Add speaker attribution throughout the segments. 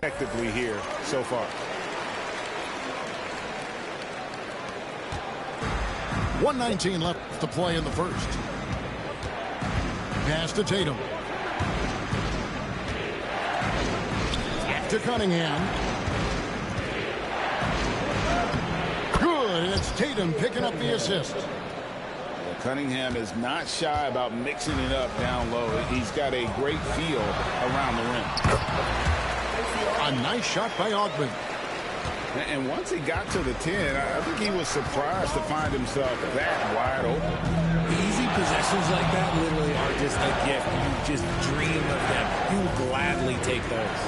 Speaker 1: effectively here so far.
Speaker 2: 1:19 left to play in the first. Pass to Tatum. To Cunningham. Good, and it's Tatum picking up the assist.
Speaker 1: Well, Cunningham is not shy about mixing it up down low. He's got a great feel around the rim.
Speaker 2: A nice shot by Ogden.
Speaker 1: And once he got to the 10, I think he was surprised to find himself that wide open.
Speaker 3: Easy possessions like that literally are just a gift. You just dream of them. You will gladly take those.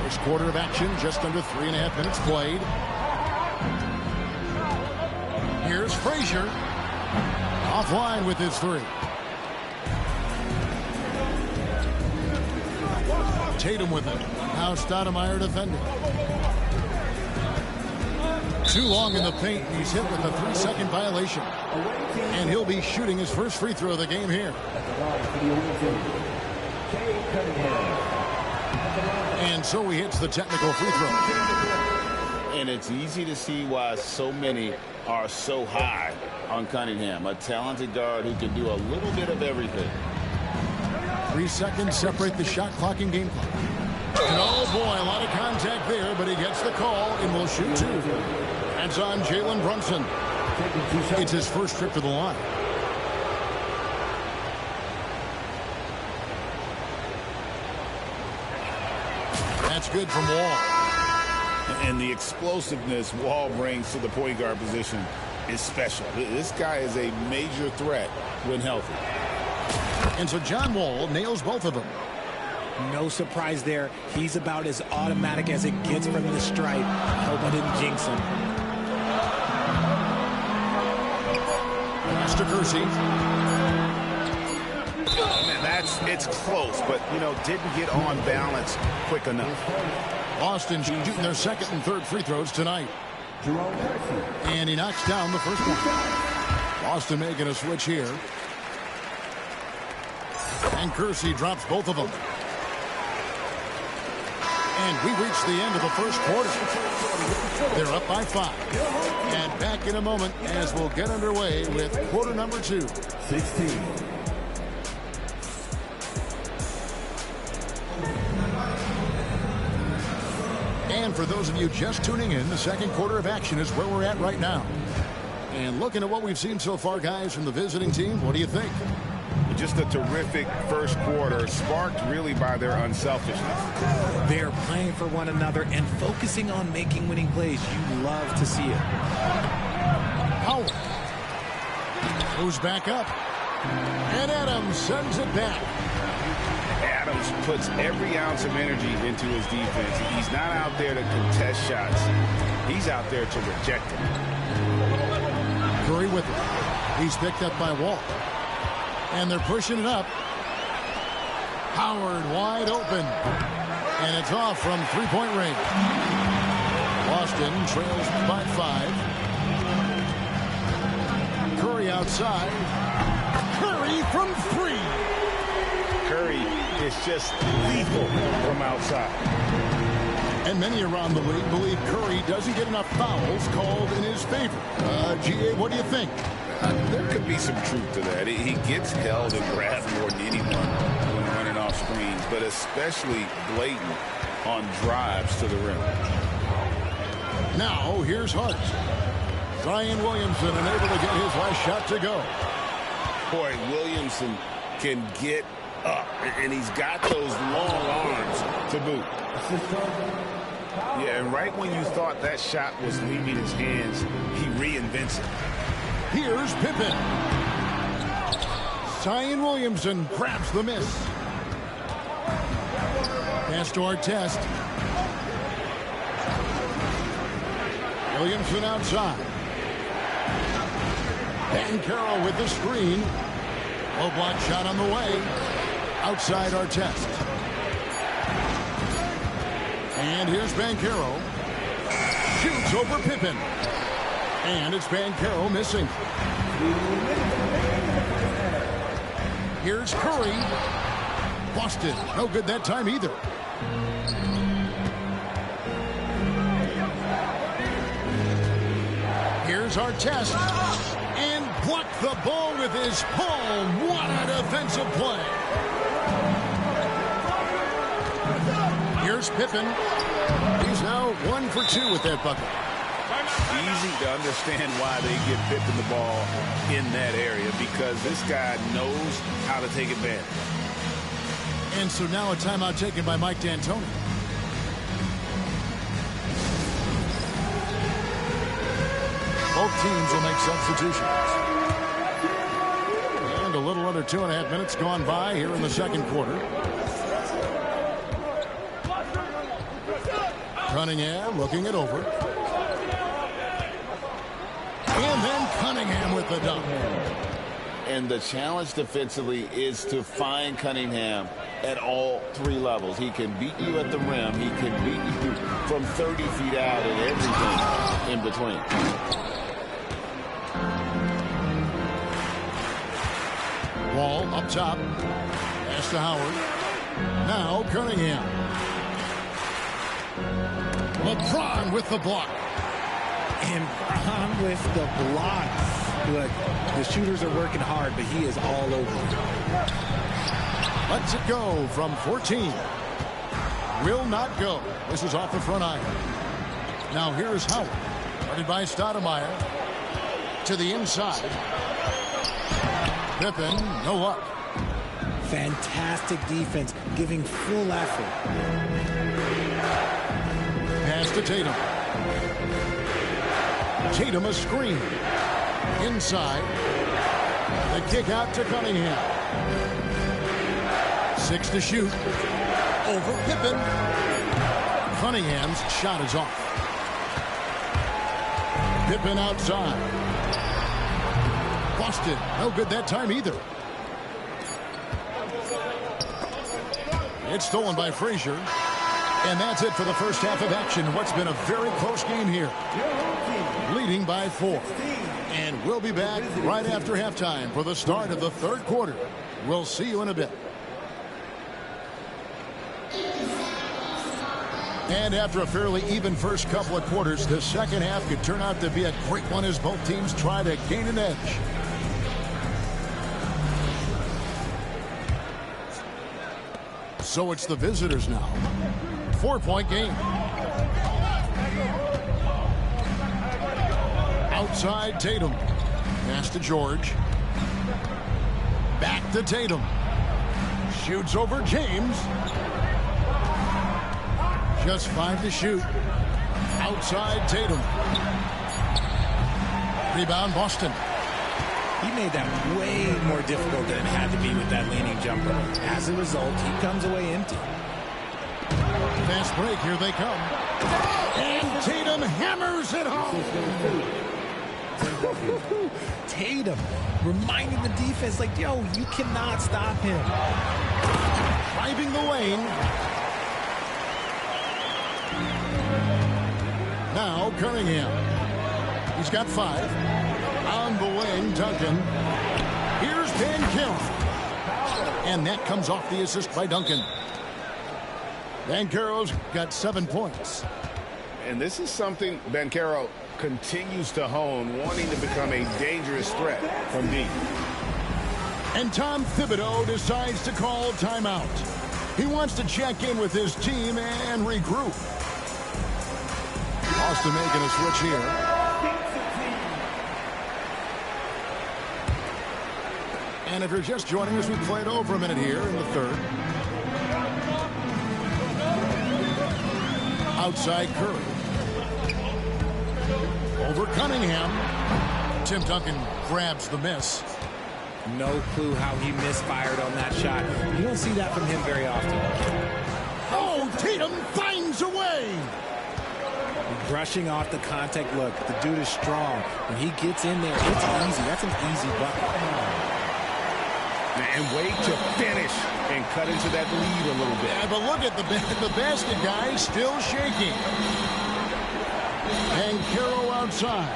Speaker 2: First quarter of action, just under 3.5 minutes played. Here's Frazier. Offline with his three. Tatum with it. Now Stoudemire defending. Too long in the paint. He's hit with a 3-second violation. And he'll be shooting his first free throw of the game here. And so he hits the technical free throw.
Speaker 1: And it's easy to see why so many are so high on Cunningham. A talented guard who can do a little bit of everything.
Speaker 2: 3 seconds separate the shot clock and game clock. And oh boy, a lot of contact there, but he gets the call and will shoot two. That's on Jalen Brunson. It's his first trip to the line. That's good from Wall.
Speaker 1: And the explosiveness Wall brings to the point guard position is special. This guy is a major threat when healthy.
Speaker 2: And so John Wall nails both of them.
Speaker 3: No surprise there. He's about as automatic as it gets from the stripe. Hope I didn't jinx him.
Speaker 2: Pass to Kersey.
Speaker 1: It's close, but, didn't get on balance quick enough.
Speaker 2: Boston shooting their second and third free throws tonight. And he knocks down the first one. Boston making a switch here. And Kersey drops both of them. And we reach the end of the first quarter. They're up by 5. And back in a moment as we'll get underway with quarter number 2.
Speaker 4: 16.
Speaker 2: And for those of you just tuning in, the second quarter of action is where we're at right now. And looking at what we've seen so far, guys, from the visiting team, what do you think?
Speaker 1: Just a terrific first quarter, sparked really by their unselfishness.
Speaker 3: They're playing for one another and focusing on making winning plays. You love to see it.
Speaker 2: Howard goes back up. And Adams sends it back.
Speaker 1: Adams puts every ounce of energy into his defense. He's not out there to contest shots. He's out there to reject them.
Speaker 2: Curry with it. He's picked up by Wall. And they're pushing it up. Howard wide open. And it's off from three-point range. Boston trails by 5. Curry outside. Curry from 3.
Speaker 1: Curry is just lethal from outside.
Speaker 2: And many around the league believe Curry doesn't get enough fouls called in his favor. G.A., what do you think?
Speaker 1: There could be some truth to that. He gets held and grabbed more than anyone when running off screens, but especially blatant on drives to the rim.
Speaker 2: Now, here's Hart. Zion Williamson unable to get his last shot to go.
Speaker 1: Boy, Williamson can get up, and he's got those long arms to boot. Yeah, and right when you thought that shot was leaving his hands, he reinvents it.
Speaker 2: Here's Pippen. Zion Williamson grabs the miss. Pass to Artest. Williamson outside. Banchero with the screen. Low block shot on the way. Outside Artest. And here's Banchero. Shoots over Pippen. And it's Banchero missing. Here's Curry. Boston. No good that time either. Here's Artest. And blocked the ball with his palm. What a defensive play. Here's Pippen. He's now 1 for 2 with that bucket.
Speaker 1: Easy to understand why they give Pippen the ball in that area, because this guy knows how to take advantage.
Speaker 2: And so now a timeout taken by Mike D'Antoni. Both teams will make substitutions. And a little under 2.5 minutes gone by here in the second quarter. Cunningham looking it over. And then Cunningham with the dunk.
Speaker 1: And the challenge defensively is to find Cunningham at all 3 levels. He can beat you at the rim. He can beat you from 30 feet out and everything in between.
Speaker 2: Wall up top. Pass to Howard. Now Cunningham. LeBron with the block.
Speaker 3: And Brown with the block. Look, the shooters are working hard, but he is all over it.
Speaker 2: Lets it go from 14. Will not go. This is off the front iron. Now here's Howard. Guarded by Stoudemire. To the inside. Pippen, no luck.
Speaker 3: Fantastic defense, giving full effort.
Speaker 2: Pass to Tatum. Tatum a screen. Inside. The kick out to Cunningham. 6 to shoot. Over Pippen. Cunningham's shot is off. Pippen outside. Boston, no good that time either. It's stolen by Frazier. And that's it for the first half of action. What's been a very close game here. Leading by 4. And we'll be back right after halftime for the start of the third quarter. We'll see you in a bit. And after a fairly even first couple of quarters, the second half could turn out to be a great one as both teams try to gain an edge. So it's the visitors now. 4-point game. Outside Tatum. Pass to George. Back to Tatum. Shoots over James. Just 5 to shoot. Outside Tatum. Rebound Boston.
Speaker 3: He made that way more difficult than it had to be with that leaning jumper. As a result, he comes away empty.
Speaker 2: Fast break, here they come. And Tatum hammers it home.
Speaker 3: Tatum reminding the defense, like, yo, you cannot stop him.
Speaker 2: Driving the lane. Now Cunningham. He's got 5. On the wing, Duncan. Here's Banchero. And that comes off the assist by Duncan. Banchero's got 7 points.
Speaker 1: And this is something Banchero continues to hone, wanting to become a dangerous threat from deep.
Speaker 2: And Tom Thibodeau decides to call timeout. He wants to check in with his team and regroup. Boston making a switch here. And if you're just joining us, we played over a minute here in the third. Outside Curry. Over Cunningham. Tim Duncan grabs the miss.
Speaker 3: No clue how he misfired on that shot. You don't see that from him very often.
Speaker 2: Oh, Tatum finds a way.
Speaker 3: Brushing off the contact. Look, the dude is strong. When he gets in there, it's easy. That's an easy bucket.
Speaker 1: And wait to finish and cut into that lead a little bit.
Speaker 2: Yeah, but look at the basket guy still shaking. And Banchero outside.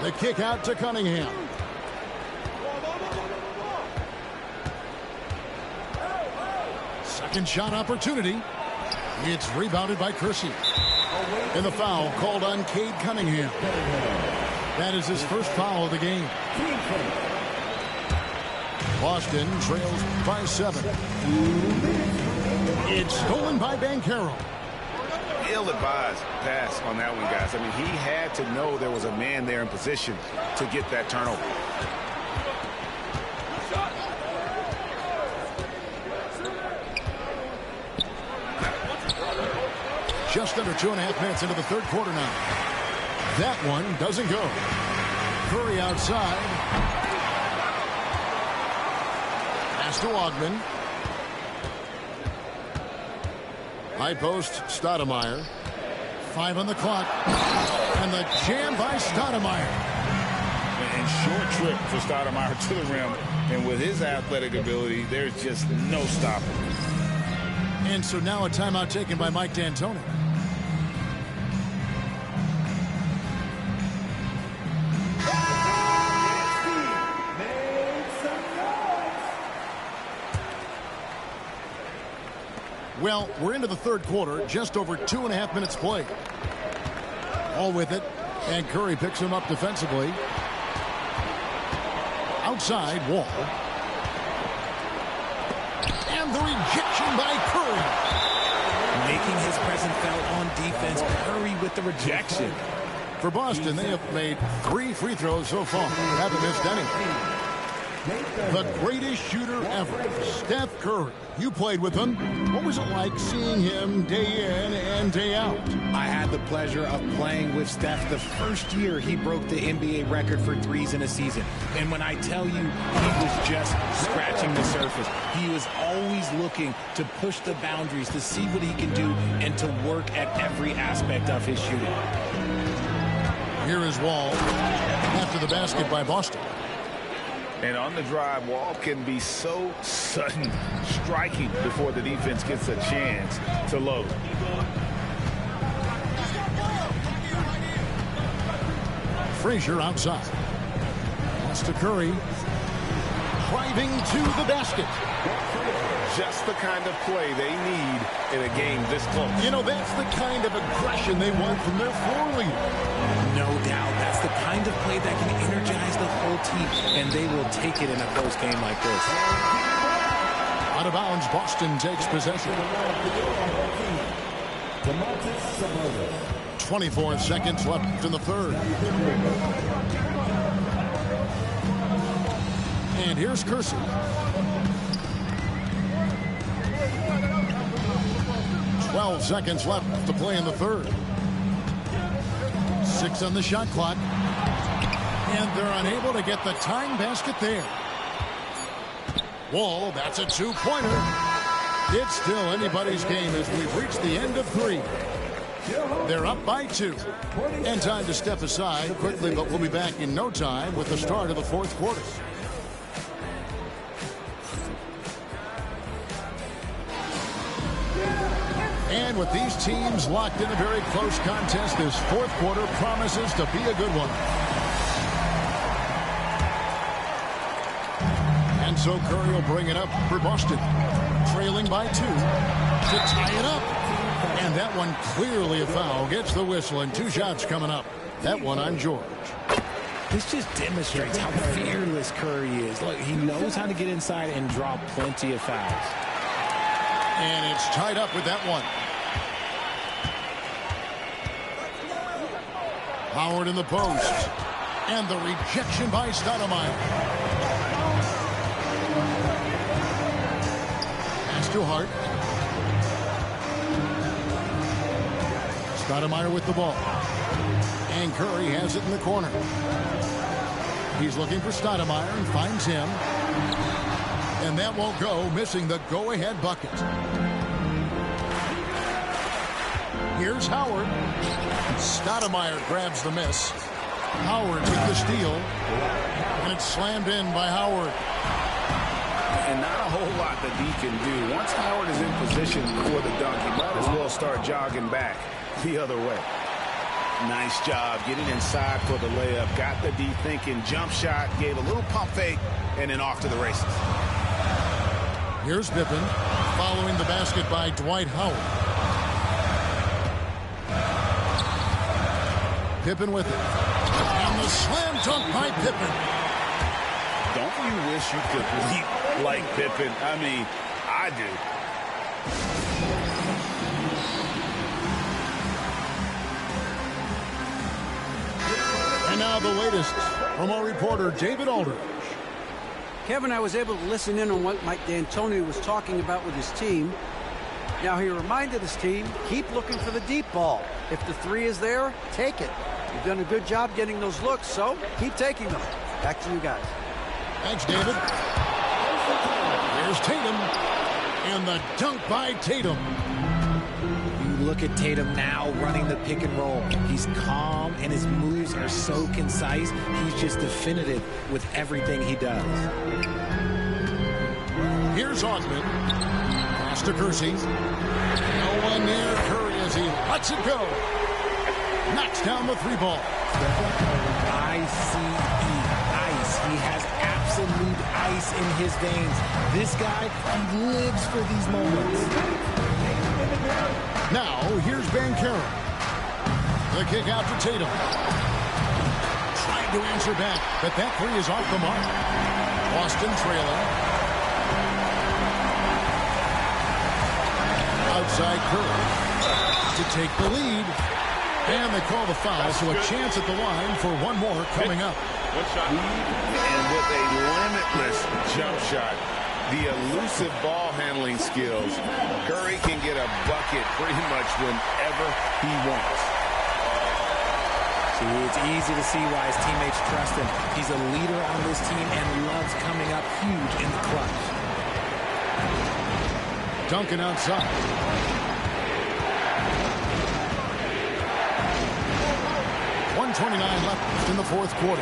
Speaker 2: The kick out to Cunningham. Second shot opportunity. It's rebounded by Kersey. And the foul called on Cade Cunningham. That is his first foul of the game. Boston trails by 7. It's stolen by Banchero.
Speaker 4: Ill-advised pass on that one, guys. I mean, he had to know there was a man there in position to get that turnover.
Speaker 2: Just under 2.5 minutes into the third quarter now. That one doesn't go. Curry outside. Pass to Ogden. High post, Stoudemire. 5 on the clock. And the jam by Stoudemire.
Speaker 4: And short trip for Stoudemire to the rim. And with his athletic ability, there's just no stopping.
Speaker 2: And so now a timeout taken by Mike D'Antoni. Well, we're into the third quarter, just over 2.5 minutes played. All with it, and Curry picks him up defensively. Outside, Wall. And the rejection by Curry.
Speaker 3: Making his presence felt on defense. Curry with the rejection.
Speaker 2: For Boston, they have made 3 free throws so far. Haven't missed any. The greatest shooter ever, Steph Curry. You played with him. What was it like seeing him day in and day out?
Speaker 3: I had the pleasure of playing with Steph the first year he broke the NBA record for threes in a season. And when I tell you he was just scratching the surface, he was always looking to push the boundaries, to see what he can do, and to work at every aspect of his shooting.
Speaker 2: Here is Wall after the basket by Boston.
Speaker 4: And on the drive, Wall can be so sudden, striking before the defense gets a chance to load.
Speaker 2: Frazier outside. Pass to Curry. Driving to the basket.
Speaker 4: Just the kind of play they need in a game this close.
Speaker 2: You know, that's the kind of aggression they want from their floor leader.
Speaker 3: No doubt. That's the kind of play that can energize the whole team, and they will take it in a close game like this.
Speaker 2: Out of bounds, Boston takes possession. 24 seconds left in the third. And here's Kersey. 12 seconds left to play in the third. 6 on the shot clock. And they're unable to get the tying basket there. Wall, that's a 2-pointer. It's still anybody's game as we've reached the end of 3. They're up by 2. And time to step aside quickly, but we'll be back in no time with the start of the fourth quarter. And with these teams locked in a very close contest, this fourth quarter promises to be a good one. And so Curry will bring it up for Boston, trailing by 2 to tie it up. And that one clearly a foul. Gets the whistle, and 2 shots coming up. That one on George.
Speaker 3: This just demonstrates how fearless Curry is. Look, he knows how to get inside and draw plenty of fouls.
Speaker 2: And it's tied up with that one. Howard in the post. And the rejection by Stoudemire. Pass to Hart. Stoudemire with the ball. And Curry has it in the corner. He's looking for Stoudemire and finds him. And that won't go, missing the go-ahead bucket. Here's Howard. Stoudemire grabs the miss. Howard with the steal. And it's slammed in by Howard.
Speaker 4: And not a whole lot that he can do. Once Howard is in position for the dunk, he might as well start jogging back the other way. Nice job getting inside for the layup. Got the D thinking, jump shot, gave a little pump fake, and then off to the races.
Speaker 2: Here's Pippen following the basket by Dwight Howard. Pippen with it. And the slam dunk by Pippen.
Speaker 4: Don't you wish you could leap like Pippen? I mean, I do.
Speaker 2: And now the latest from our reporter, David Aldridge.
Speaker 5: Kevin, I was able to listen in on what Mike D'Antoni was talking about with his team. Now, he reminded his team, keep looking for the deep ball. If the three is there, take it. You've done a good job getting those looks, so keep taking them. Back to you guys.
Speaker 2: Thanks, David. Here's Tatum. And the dunk by Tatum.
Speaker 3: You look at Tatum now running the pick and roll. He's calm and his moves are so concise. He's just definitive with everything he does.
Speaker 2: Here's Osman. Pass to Kersey. No one near Curry as he lets it go. Knocks down the three ball.
Speaker 3: ICE. Ice. He has absolute ice in his veins. This guy, he lives for these moments.
Speaker 2: Now, here's Banchero. The kick out to Tatum. Trying to answer back, but that three is off the mark. Boston trailing. Outside Curry to take the lead. And they call the foul, so a chance at the line for one more coming up.
Speaker 4: And with a limitless jump shot, the elusive ball handling skills, Curry can get a bucket pretty much whenever he wants.
Speaker 3: See, it's easy to see why his teammates trust him. He's a leader on this team and loves coming up huge in the clutch.
Speaker 2: Duncan outside. .129 left in the fourth quarter.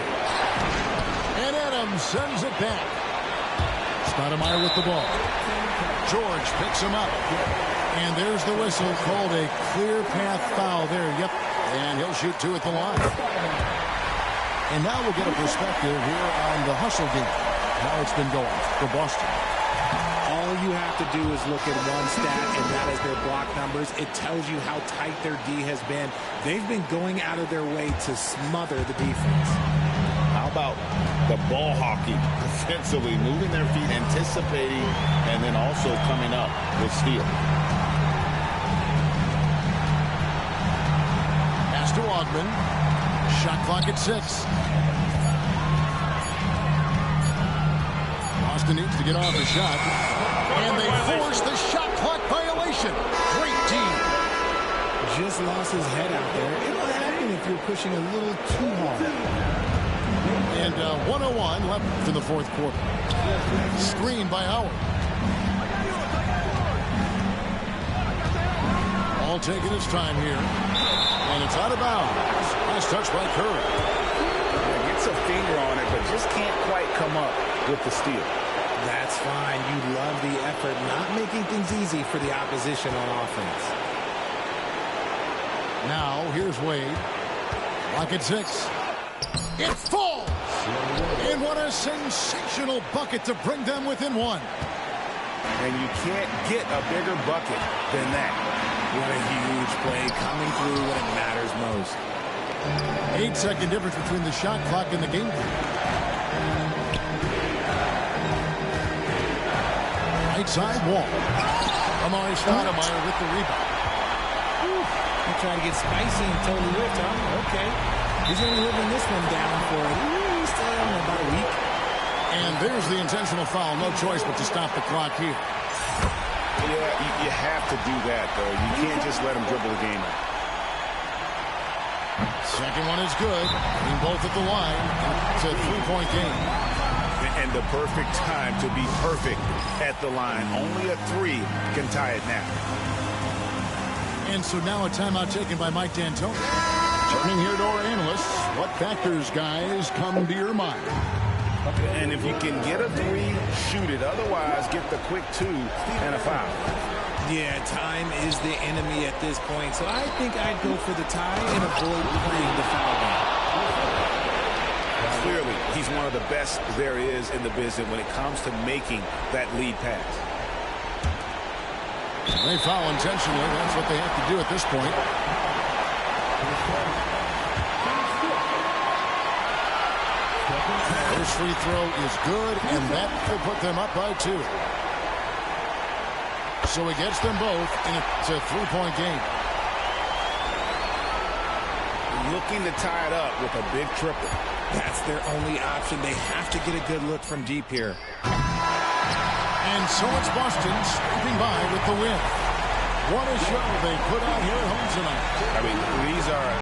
Speaker 2: And Adams sends it back. Stoudemire with the ball. George picks him up. And there's the whistle called a clear path foul there. Yep. And he'll shoot two at the line. And now we'll get a perspective here on the hustle game. How it's been going for Boston.
Speaker 3: All you have to do is look at one stat, and that is their block numbers. It tells you how tight their D has been. They've been going out of their way to smother the defense.
Speaker 4: How about the ball hockey defensively, moving their feet, anticipating, and then also coming up with steal.
Speaker 2: Pass to Ogman. Shot clock at 6. Boston needs to get off the shot. And they force the shot clock violation. Great team.
Speaker 3: Just lost his head out there. It'll happen if you're pushing a little too hard.
Speaker 2: And 101 left in the fourth quarter. Screen by Howard. All taking its time here. And it's out of bounds. Nice touch by Curry.
Speaker 4: Gets a finger on it, but just can't quite come up with the steal.
Speaker 3: That's fine. You love the effort, not making things easy for the opposition on offense.
Speaker 2: Now, here's Wade. Clock at 6. It falls! And what a sensational bucket to bring them within one.
Speaker 4: And you can't get a bigger bucket than that.
Speaker 3: What a huge play coming through when it matters most.
Speaker 2: 8-second difference between the shot clock and the game clock. Right side wall. Amari Stoudemire with the rebound.
Speaker 3: He tried to get spicy and totally whipped, huh? Okay. He's going to be living this one down for at least about a week.
Speaker 2: And there's the intentional foul. No choice but to stop the clock here.
Speaker 4: Yeah, you have to do that, though. You can't just let him dribble the game out.
Speaker 2: Second one is good. Being both at the line. It's a three-point game.
Speaker 4: And the perfect time to be perfect at the line. Only a three can tie it now.
Speaker 2: And so now a timeout taken by Mike D'Antoni. Turning here to our analysts. What factors, guys, come to your mind?
Speaker 4: And if you can get a three, shoot it. Otherwise, get the quick two and a foul.
Speaker 3: Yeah, time is the enemy at this point, so I think I'd go for the tie and avoid playing the foul game.
Speaker 4: Clearly, he's one of the best there is in the business when it comes to making that lead pass.
Speaker 2: They foul intentionally. That's what they have to do at this point. First free throw is good, and that will put them up by 2. So he gets them both, and it's a 3-point game.
Speaker 4: Looking to tie it up with a big triple.
Speaker 3: That's their only option. They have to get a good look from deep here.
Speaker 2: And so it's Boston scraping by with the win. What a show they put out here at home tonight.
Speaker 4: I mean, these are